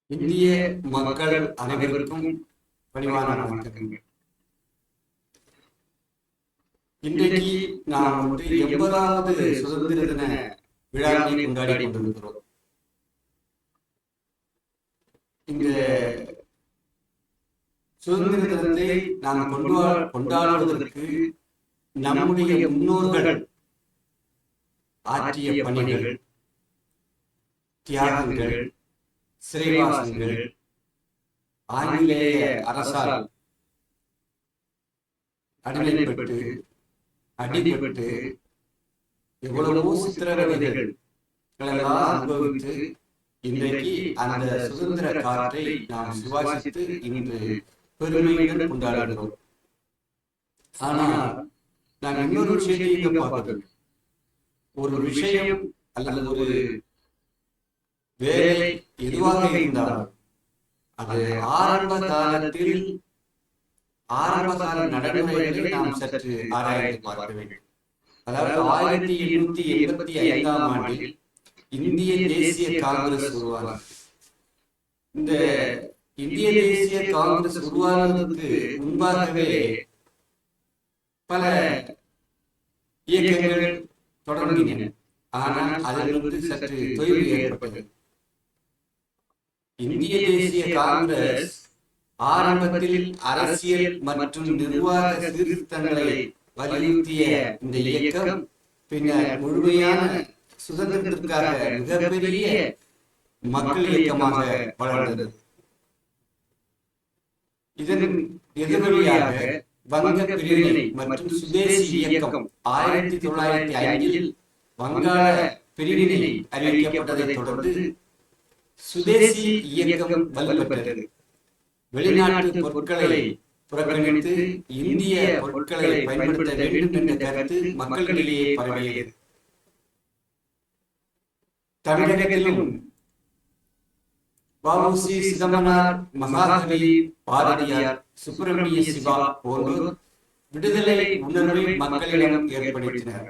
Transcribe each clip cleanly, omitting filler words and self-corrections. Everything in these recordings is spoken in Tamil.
இந்திய மக்கள் அனைவருக்கும் பணிவான வணக்கங்கள். இன்றைக்கு நாம் 80வது சுதந்திர தின விழாவினை கொண்டாடி கொண்டிருக்கிறோம். இந்த சுதந்திர தினத்தை நாம் கொண்டாடுவதற்கு நம்முடைய முன்னோர்கள் ஆற்றிய பணிகள், தியாகங்கள், சிறைவாசங்கள், ஆங்கிலேய அரசால் அடிமைப்பட்டு அடிபட்டு எவ்வளவோ சித்திரவதைகள் எல்லாம் அனுபவித்து இன்றைக்கு அந்த சுதந்திர காற்றை நாம் சுவாசித்து இன்று பெருமையுடன் கொண்டாடுகிறோம். ஆனால் நாம் இன்னொரு விஷயத்தை பார்க்கிறோம். ஒரு விஷயம் அல்லது ஒரு வேலை எதுவாக இருந்தாலும் அது ஆரம்ப கால நடைமுறைகளை நாம் சற்று ஆராய்ந்து பார்க்க வேண்டும். அதாவது 1885ஆம் ஆண்டில் இந்திய தேசிய காங்கிரஸ் உருவானது. இந்த இந்திய தேசிய காங்கிரஸ் உருவானதுக்கு முன்பாகவே பல இயக்கங்கள் தொடங்கின. ஆனால் அதிலிருந்து சற்று தொய்வு ஏற்பட்டது. இந்திய தேசிய காங்கிரஸ் ஆரம்பத்தில் அரசியல் மற்றும் நிர்வாக சீர்திருத்தங்களை வலியுறுத்திய இந்த இயக்கம் பின்னர் முழுமையான சுதந்திரத்திற்காக மிகப்பெரிய மக்கள் இயக்கமாக வளர்ந்தது. இதன் எதிரொலியாக வங்க பிரிவினை மற்றும் சுதேசி இயக்கம் 1905இல் வங்காள பிரிவினை அறிவிக்கப்பட்டதை தொடர்ந்து சுதேசி இயக்கம் வலுப்பெற்றது. வெளிநாட்டு பொருட்களை புறக்கணித்து இந்திய பொருட்களை பயன்படுத்த வேண்டும் என்ற கருத்து மக்களிடையே பரவியது. தமிழகத்திலும் வ.உ.சி. சிதம்பரனார், மகாகவி பாரதியார், சுப்பிரமணிய சிவா போன்றோர் விடுதலை உணர்வை மக்களிடம் ஏற்படுத்தினர்.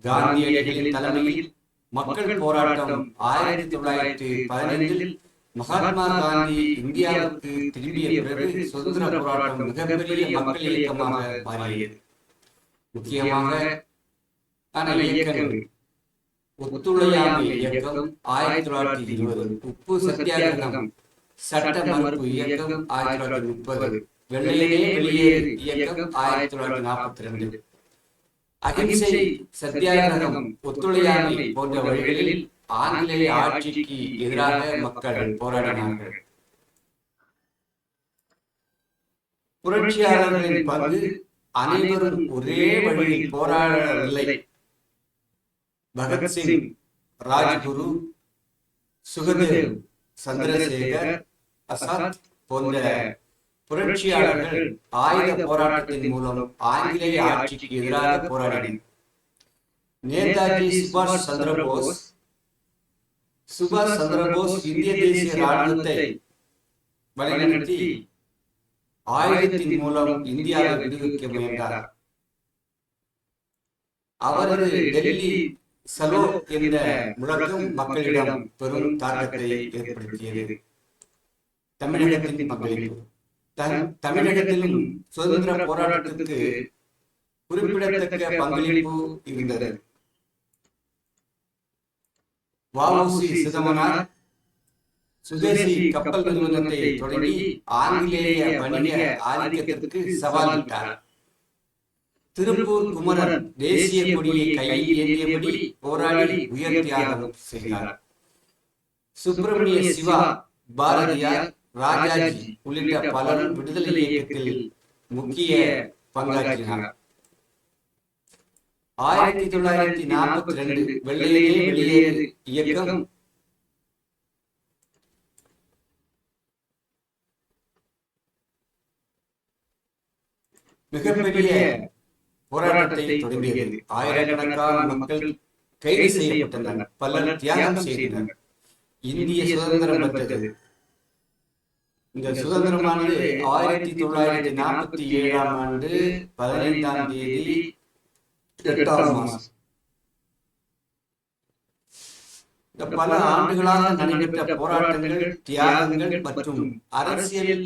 காந்தியடிகளின் தலைமையில் மக்கள் போராட்டம் 1915இல் மகாத்மா காந்தி இந்தியாவுக்கு திரும்பிய பிறகு சுதந்திர போராட்டம் மிகப்பெரிய மக்கள் இயக்கமாக மாறியது. முக்கியமாக இயக்கங்கள் ஒத்துழையாமை இயக்கம் 1920, உப்பு சத்தியாகிரகம், சட்ட மறுப்பு இயக்கம் 1930, வெள்ளையனே வெளியேறு இயக்கம் 1942, அகிம்சை சத்தியாகிரகம், ஒத்துழையாமை போன்ற வழிகளில் ஆங்கிலேய ஆட்சிக்கு எதிராக மக்கள் போராடினார்கள். புரட்சியாளர்களின் பங்கு அனைவரும் ஒரே வழியில் போராடவில்லை. பகத்சிங், ராஜ்குரு, சுகதேவ், சந்திரசேகர் ஆசாத் போன்ற புரட்சியாளர்கள் ஆயுத போராட்டத்தின் மூலம் ஆங்கிலேய ஆட்சிக்கு எதிராக போராடினர். நேதாஜி சுபாஷ் சந்திர போஸ் இந்திய தேசிய ராணுவத்தை வழிநடத்தி ஆயுதத்தின் மூலம் இந்தியாவை விடுவிக்க முயன்றார். அவரது டெல்லி சலோ என்ற முழக்கம் மக்களிடம் பெரும் தாக்கத்தை ஏற்படுத்தியது. தமிழகத்தின் பங்களிப்பு. தமிழகத்திலும் சுதந்திர போராட்டத்திற்கு குறிப்பிடத்தக்க பங்களிப்பு இருந்தது. வ.உ.சி. சிதம்பரனார் சுதேசி கப்பல் நிறுவனத்தை தொடங்கி ஆங்கிலேய வணிக ஆதிக்கத்திற்கு சவால் விட்டார். திருப்பூர் குமரன் தேசிய கொடியை கையில் ஏந்தியபடி போராடி உயர் தியாகம் செய்தார். சுப்பிரமணிய சிவா, பாரதியார், ராஜாஜி உள்ளிட்ட பலரும் விடுதலை இயக்கத்தில் முக்கிய பங்காற்றினார். 1942 வெள்ளையனே வெளியேறு இயக்கம் மிகப்பெரிய போராட்டத்தை தொடங்கியது. ஆயிரக்கணக்கான மக்கள் கைது செய்யப்பட்டனர், பலர் தியாகம் செய்தனர். இந்திய சுதந்திரம் பெற்றது. இந்த சுதந்திரமானது 1947ஆம் ஆண்டு 15ஆம் தேதி 8ஆம் மாதம் பல ஆண்டுகளாக நடைபெற்ற போராட்டங்கள், தியாகங்கள் மற்றும் அரசியல்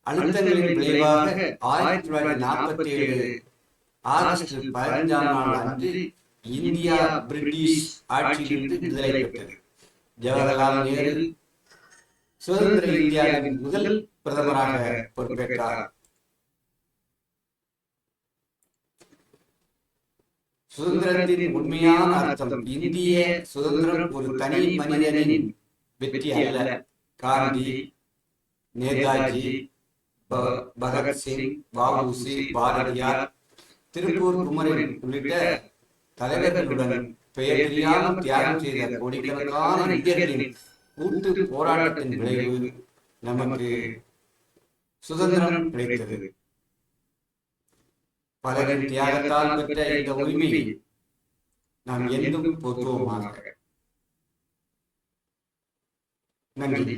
அழுத்தங்களின் விளைவாக 1947 ஆகஸ்ட் 15ஆம் நாள் அன்று இந்தியா பிரிட்டிஷ் ஆட்சியிலிருந்து விடுதலை பெற்றது. ஜவஹர்லால் நேரு சுதந்திர இந்தியாவின் முதல் பிரதமராக பொறுப்பேற்றார். சுதந்திரத்தின் உண்மையான அர்த்தம் இந்திய சுதந்திரம் ஒரு தனி மனிதனின் வெற்றி அல்ல. காந்தி, நேதாஜி, பகத்சிங், வ.உ.சி., பாரதியார், திருப்பூர் குமரன் உள்ளிட்ட தலைவர்களுடன் பெயர் தெரியாமல் தியாகம் செய்த கோடிக்கணக்கான இந்தியர்களின் கூட்டு போராட்டத்தின் விளைவு நமக்கு சுதந்திரம் கிடைத்தது. பலரின் தியாகத்தால் பெற்ற இந்த உரிமையை நாம் என்றும் போற்றுவோமாக. நன்றி.